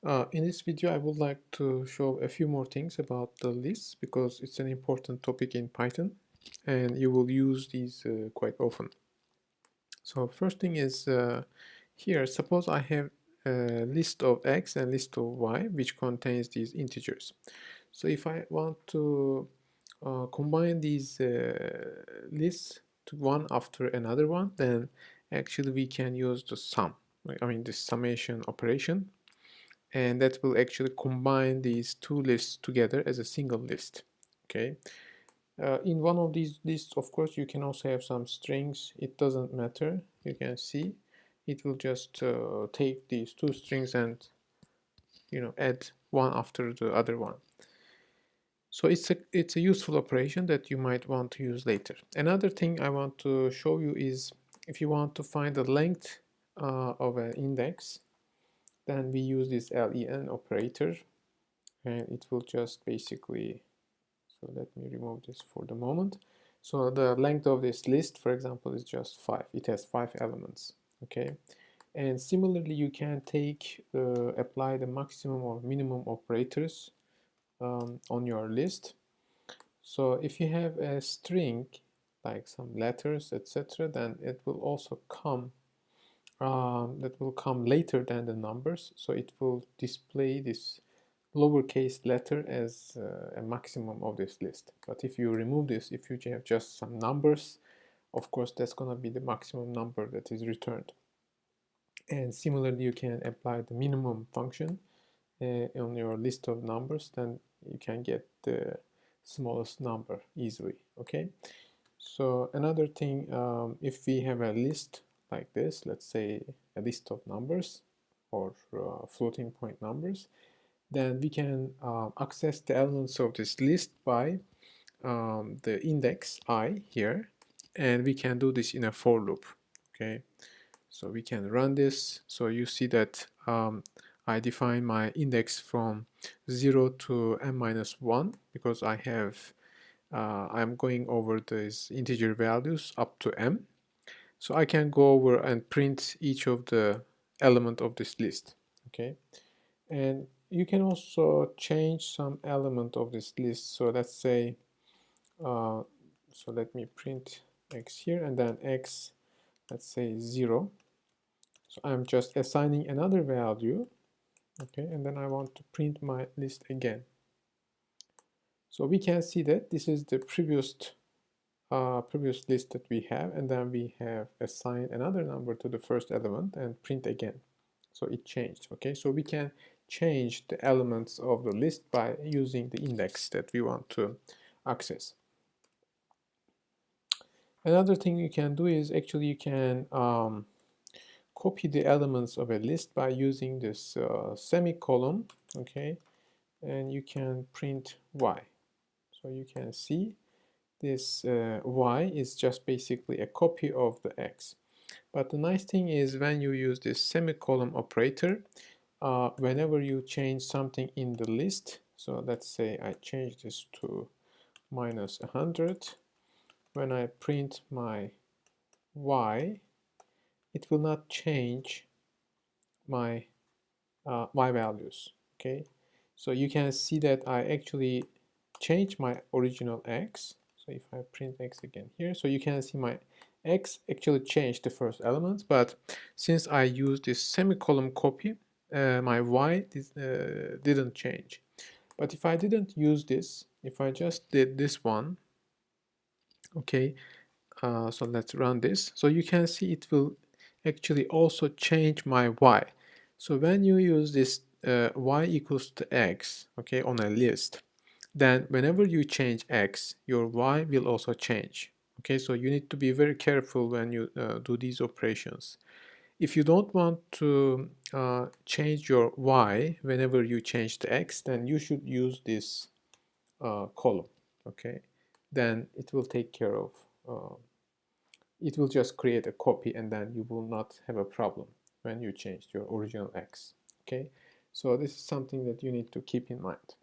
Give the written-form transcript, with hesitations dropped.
In this video, I would like to show a few more things about the lists because it's an important topic in Python and you will use these quite often. So first thing is here, suppose I have a list of x and list of y which contains these integers. So if I want to combine these lists to one after another one, then actually we can use the sum, the summation operation, and that will actually combine these two lists together as a single list. Okay. In one of these lists, of course, you can also have some strings. It doesn't matter. You can see it will just take these two strings and add one after the other one. So it's a useful operation that you might want to use later. Another thing I want to show you is if you want to find the length of an index, then we use this len operator, and it will just basically, so let me remove this for the moment. So the length of this list, for example, is just 5. It has 5 elements. Okay, and similarly you can apply the maximum or minimum operators on your list. So if you have a string like some letters, etc., then it will also come later than the numbers, so it will display this lowercase letter as a maximum of this list. But if you remove this, if you have just some numbers, of course that's going to be the maximum number that is returned. And similarly, you can apply the minimum function on your list of numbers, then you can get the smallest number easily. Okay, so another thing, if we have a list like this, let's say a list of numbers or floating point numbers, then we can access the elements of this list by the index I here, and we can do this in a for loop. Okay, so we can run this. So you see that I define my index from 0 to m-1 because I'm going over these integer values up to m. So I can go over and print each of the element of this list. Okay, and you can also change some element of this list. So let's say, so let me print x here, and then x, let's say 0. So I'm just assigning another value. Okay, and then I want to print my list again. So we can see that this is the previous list that we have, and then we have assigned another number to the first element and print again. So it changed. Okay, so we can change the elements of the list by using the index that we want to access. Another thing you can do is actually you can copy the elements of a list by using this semicolon. Okay, and you can print y. So you can see this y is just basically a copy of the x. But the nice thing is when you use this semicolon operator, whenever you change something in the list, so let's say I change this to -100, when I print my y, it will not change my y values. Okay, so you can see that I actually change my original x. So if I print x again here, so you can see my x actually changed the first element, but since I used this semicolon copy, my y didn't change. But if I didn't use this, if I just did this one, okay, so let's run this. So you can see it will actually also change my y. So when you use this y equals to x, okay, on a list, then whenever you change x, your y will also change. Okay, so you need to be very careful when you do these operations. If you don't want to change your y whenever you change the x, then you should use this column. Okay, then it will take care of it will just create a copy, and then you will not have a problem when you changed your original x. Okay, so this is something that you need to keep in mind.